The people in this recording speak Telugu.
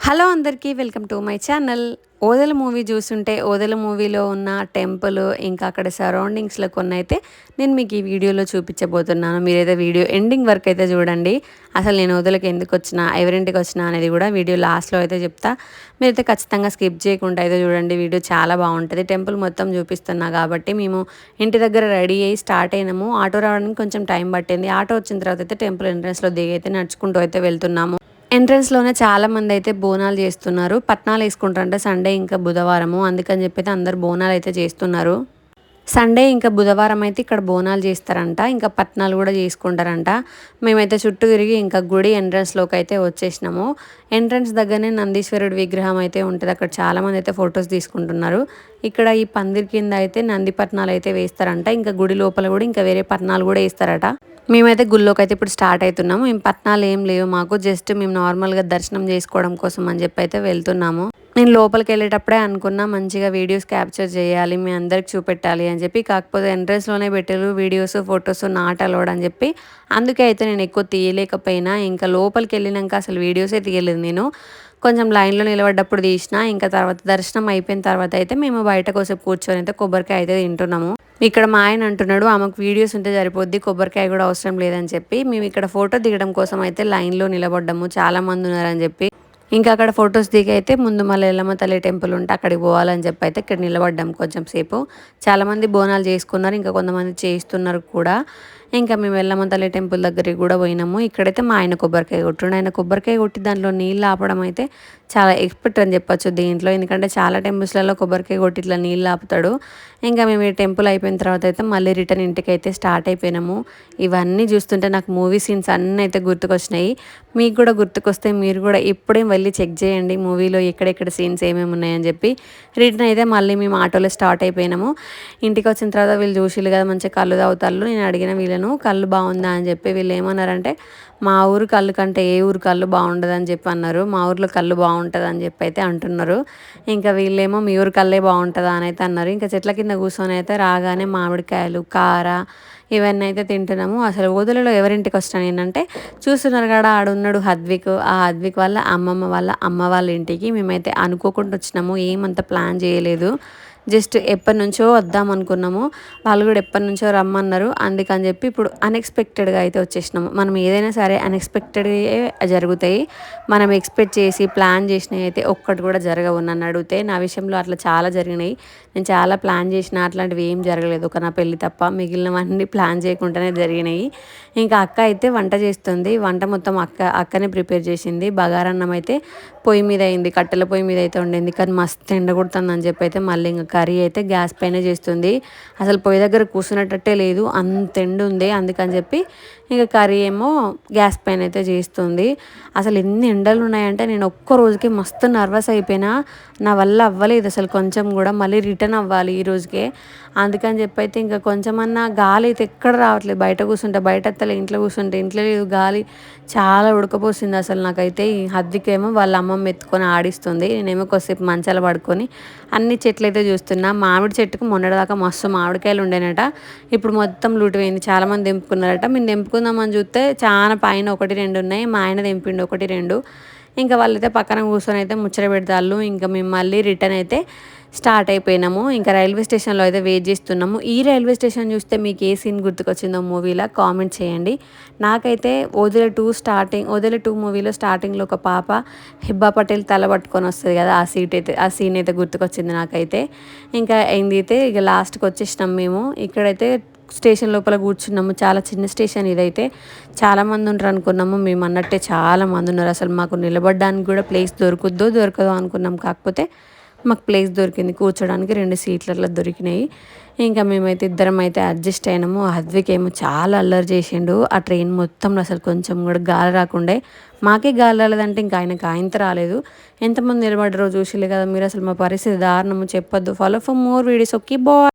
హలో అందరికీ welcome to my channel. Odela movie చూస్తుంటే ఓదెల మూవీలో ఉన్న టెంపుల్ ఇంకా అక్కడ సరౌండింగ్స్లో కొన్ని అయితే నేను మీకు ఈ వీడియోలో చూపించబోతున్నాను. మీరైతే వీడియో ఎండింగ్ వరకు అయితే చూడండి. అసలు నేను ఓదెలకి ఎందుకు వచ్చినా, ఎవరింటికి వచ్చినా అనేది కూడా వీడియో లాస్ట్లో అయితే చెప్తా. మీరైతే ఖచ్చితంగా స్కిప్ చేయకుండా అయితే చూడండి. వీడియో చాలా బాగుంటుంది. టెంపుల్ మొత్తం చూపిస్తున్నా కాబట్టి మేము ఇంటి దగ్గర రెడీ అయ్యి స్టార్ట్ అయినాము. ఆటో రావడానికి కొంచెం టైం పట్టింది. ఆటో వచ్చిన తర్వాత అయితే టెంపుల్ ఎంట్రన్స్లో దిగి అయితే నడుచుకుంటూ అయితే వెళ్తున్నాము. ఎంట్రన్స్‌లోనే చాలామంది అయితే బోనాలు చేస్తున్నారు. పట్నాలు వేసుకుంటారంట సండే ఇంకా బుధవారము. అందుకని చెప్పి అయితే అందరూ బోనాలు అయితే చేస్తున్నారు. సండే ఇంకా బుధవారం అయితే ఇక్కడ బోనాలు చేస్తారంట. ఇంకా పట్నాలు కూడా చేసుకుంటారంట. మేమైతే చుట్టూ తిరిగి ఇంకా గుడి ఎంట్రన్స్‌లోకి అయితే వచ్చేసినాము. ఎంట్రన్స్ దగ్గరనే నందీశ్వరుడి విగ్రహం అయితే ఉంటది. అక్కడ చాలామంది అయితే ఫొటోస్ తీసుకుంటున్నారు. ఇక్కడ ఈ పందిరి కింద అయితే నంది పట్నాలు అయితే వేస్తారంట. ఇంకా గుడి లోపల కూడా ఇంకా వేరే పట్నాలు కూడా వేస్తారట. మేమైతే గుళ్ళోకి అయితే ఇప్పుడు స్టార్ట్ అవుతున్నాము. మేము పట్నాలు ఏం లేవు మాకు. జస్ట్ మేము నార్మల్గా దర్శనం చేసుకోవడం కోసం అని చెప్పి అయితే వెళ్తున్నాము. నేను లోపలికి వెళ్ళేటప్పుడే అనుకున్నా మంచిగా వీడియోస్ క్యాప్చర్ చేయాలి, మీ అందరికి చూపెట్టాలి అని చెప్పి. కాకపోతే ఎంట్రన్స్లోనే పెట్టారు వీడియోస్ ఫొటోస్ నాట్ అలౌడ్ అని చెప్పి. అందుకే అయితే నేను ఎక్కువ తీయలేకపోయినా. ఇంకా లోపలికి వెళ్ళినాక అసలు వీడియోసే తీయలేదు నేను. కొంచెం లైన్లో నిలబడ్డప్పుడు తీసిన. ఇంకా తర్వాత దర్శనం అయిపోయిన తర్వాత అయితే మేము బయట కోసేపు కూర్చొని అయితే కొబ్బరికాయ అయితే తింటున్నాము. ఇక్కడ మా ఆయన అంటున్నాడు ఆమెకు వీడియోస్ ఉంటే సరిపోద్ది, కొబ్బరికాయ కూడా అవసరం లేదని చెప్పి. మేము ఇక్కడ ఫోటో దిగడం కోసం అయితే లైన్లో నిలబడ్డాము, చాలా మంది ఉన్నారని చెప్పి. ఇంకా అక్కడ ఫొటోస్ దిగి అయితే ముందు మళ్ళీ ఎల్లమ్మ తల్లి టెంపుల్ ఉంటే అక్కడికి పోవాలని చెప్పి అయితే ఇక్కడ నిలబడ్డాం కొంచెం సేపు. చాలామంది బోనాలు చేసుకున్నారు, ఇంకా కొంతమంది చేస్తున్నారు కూడా. ఇంకా మేము ఎల్లమ్మ తల్లి టెంపుల్ దగ్గరికి కూడా పోయినాము. ఇక్కడైతే మా ఆయన కొబ్బరికాయ కొట్టుండు. ఆయన కొబ్బరికాయ కొట్టి దాంట్లో నీళ్ళు ఆపడం అయితే చాలా ఎక్స్పర్ట్ అని చెప్పొచ్చు దీంట్లో. ఎందుకంటే చాలా టెంపుల్స్లలో కొబ్బరికాయ కొట్టి ఇట్లా నీళ్ళు ఆపుతాడు. ఇంకా మేము ఈ టెంపుల్ అయిపోయిన తర్వాత అయితే మళ్ళీ రిటర్న్ ఇంటికి అయితే స్టార్ట్ అయిపోయినాము. ఇవన్నీ చూస్తుంటే నాకు మూవీ సీన్స్ అన్నీ అయితే గుర్తుకొచ్చినాయి. మీకు కూడా గుర్తుకొస్తే మీరు కూడా ఇప్పుడే వెళ్ళి చెక్ చేయండి మూవీలో ఎక్కడెక్కడ సీన్స్ ఏమేమి ఉన్నాయని చెప్పి. రిటర్న్ అయితే మళ్ళీ మేము ఆటోలో స్టార్ట్ అయిపోయినాము. ఇంటికి వచ్చిన తర్వాత వీళ్ళు చూసిళ్ళు కదా మంచిగా కళ్ళు తాగుతారు. నేను అడిగిన వీళ్ళను కళ్ళు బాగుందా అని చెప్పి. వీళ్ళు ఏమన్నారంటే మా ఊరు కళ్ళు కంటే ఏ ఊరు కళ్ళు బాగుండదని చెప్పి అన్నారు. మా ఊర్లో కళ్ళు బాగుంటుంది అని చెప్పి అయితే అంటున్నారు. ఇంకా వీళ్ళేమో మీ ఊరు కళ్ళే బాగుంటుందా అని అయితే అన్నారు. ఇంకా చెట్ల కింద కూర్చొని అయితే రాగానే మామిడికాయలు కార ఇవన్నీ అయితే తింటున్నాము. అసలు ఓదెలలో ఎవరింటికి వస్తాను ఏంటంటే చూస్తున్నారు కదా ఆడున్నాడు హద్విక్. ఆ హద్విక్ వాళ్ళ అమ్మమ్మ వాళ్ళ అమ్మ వాళ్ళ ఇంటికి మేమైతే అనుకోకుండా వచ్చినాము. ఏమంత ప్లాన్ చేయలేదు. జస్ట్ ఎప్పటి నుంచో వద్దాం అనుకున్నాము. వాళ్ళు కూడా ఎప్పటి నుంచో రమ్మన్నారు. అందుకని చెప్పి ఇప్పుడు అన్ఎక్స్పెక్టెడ్గా అయితే వచ్చేసినాము. మనం ఏదైనా సరే అన్ఎక్స్పెక్టెడ్గా జరుగుతాయి. మనం ఎక్స్పెక్ట్ చేసి ప్లాన్ చేసినవి అయితే ఒక్కటి కూడా జరగవు. నన్ను అడిగితే నా విషయంలో అట్లా చాలా జరిగినాయి. నేను చాలా ప్లాన్ చేసిన అట్లాంటివి ఏం జరగలేదు. ఒక నా పెళ్ళి తప్ప మిగిలినవన్నీ ప్లాన్ చేయకుండానే జరిగినాయి. ఇంకా అక్క అయితే వంట చేస్తుంది. వంట మొత్తం అక్కనే ప్రిపేర్ చేసింది. బగారన్నం అయితే పొయ్యి మీద అయింది, కట్టెల పొయ్యి మీద అయితే ఉండింది. కానీ మస్తు ఎండ కొడుతుందని చెప్పి అయితే మళ్ళీ ఇంకా కర్రీ అయితే గ్యాస్ పైన చేస్తుంది. అసలు పొయ్యి దగ్గర కూర్చున్నట్టే లేదు, అంత ఎండ ఉంది. అందుకని చెప్పి ఇంకా కర్రీ ఏమో గ్యాస్ పైన అయితే చేస్తుంది. అసలు ఎన్ని ఎండలు ఉన్నాయంటే నేను ఒక్క రోజుకి మస్తు నర్వస్ అయిపోయినా. నా వల్ల అవ్వలేదు అసలు కొంచెం కూడా. మళ్ళీ రిటర్న్ అవ్వాలి ఈ రోజుకే. అందుకని చెప్పి అయితే ఇంకా కొంచెమన్నా గాలి అయితే ఎక్కడ రావట్లేదు. బయట కూర్చుంటే బయట అత్తలే, ఇంట్లో కూర్చుంటే ఇంట్లో లేదు గాలి. చాలా ఉడకపోసింది అసలు నాకైతే. ఈ హద్దుకేమో వాళ్ళ అమ్మమ్మ ఎత్తుకొని ఆడిస్తుంది. నేనేమో కొద్దిసేపు మంచాల పడుకొని అన్ని చెట్లు అయితే చూస్తున్నా. మామిడి చెట్టుకు మొన్నటిదాకా మస్తు మామిడికాయలు ఉండేనట. ఇప్పుడు మొత్తం లూటిపోయింది. చాలామంది తెంపుకున్నారట. మేము తెంపుకుందామని చూస్తే చాలా పైన 1, 2 ఉన్నాయి. మా ఆయన తెంపిండు 1, 2. ఇంకా వాళ్ళైతే పక్కన కూర్చొని అయితే ముచ్చట పెడతాళ్ళు. ఇంకా మేము మళ్ళీ రిటర్న్ అయితే స్టార్ట్ అయిపోయినాము. ఇంకా రైల్వే స్టేషన్లో అయితే వెయిట్ చేస్తున్నాము. ఈ రైల్వే స్టేషన్ చూస్తే మీకు ఏ సీన్ గుర్తుకొచ్చిందో మూవీలో కామెంట్ చేయండి. నాకైతే ఓదెల 2 మూవీలో స్టార్టింగ్లో ఒక పాప హిబ్బా పటేల్ తల పట్టుకొని వస్తుంది కదా, ఆ సీన్ అయితే గుర్తుకొచ్చింది నాకైతే. ఇంకా ఏందైతే ఇక లాస్ట్కి వచ్చేసినాం మేము. ఇక్కడైతే స్టేషన్ లోపల కూర్చున్నాము. చాలా చిన్న స్టేషన్ ఇదైతే. చాలామంది ఉంటారు అనుకున్నాము. మేము అన్నట్టే చాలామంది ఉన్నారు. అసలు మాకు నిలబడడానికి కూడా ప్లేస్ దొరకదో అనుకున్నాం. కాకపోతే మాకు ప్లేస్ దొరికింది. కూర్చోడానికి 2 సీట్లు అట్లా దొరికినాయి. ఇంకా మేమైతే ఇద్దరం అయితే అడ్జస్ట్ అయినాము. హద్విక్ ఏమో చాలా అల్లరి చేసిండు. ఆ ట్రైన్ మొత్తంలో అసలు కొంచెం కూడా గాలి రాకుండే. మాకే గాలి రాలేదంటే ఇంకా ఆయనతో రాలేదు. ఎంతమంది నిలబడ్డారో చూసిలే కదా మీరు. అసలు మా పరిస్థితి దారుణము చెప్పొద్దు. Follow for more videos. Okay bye.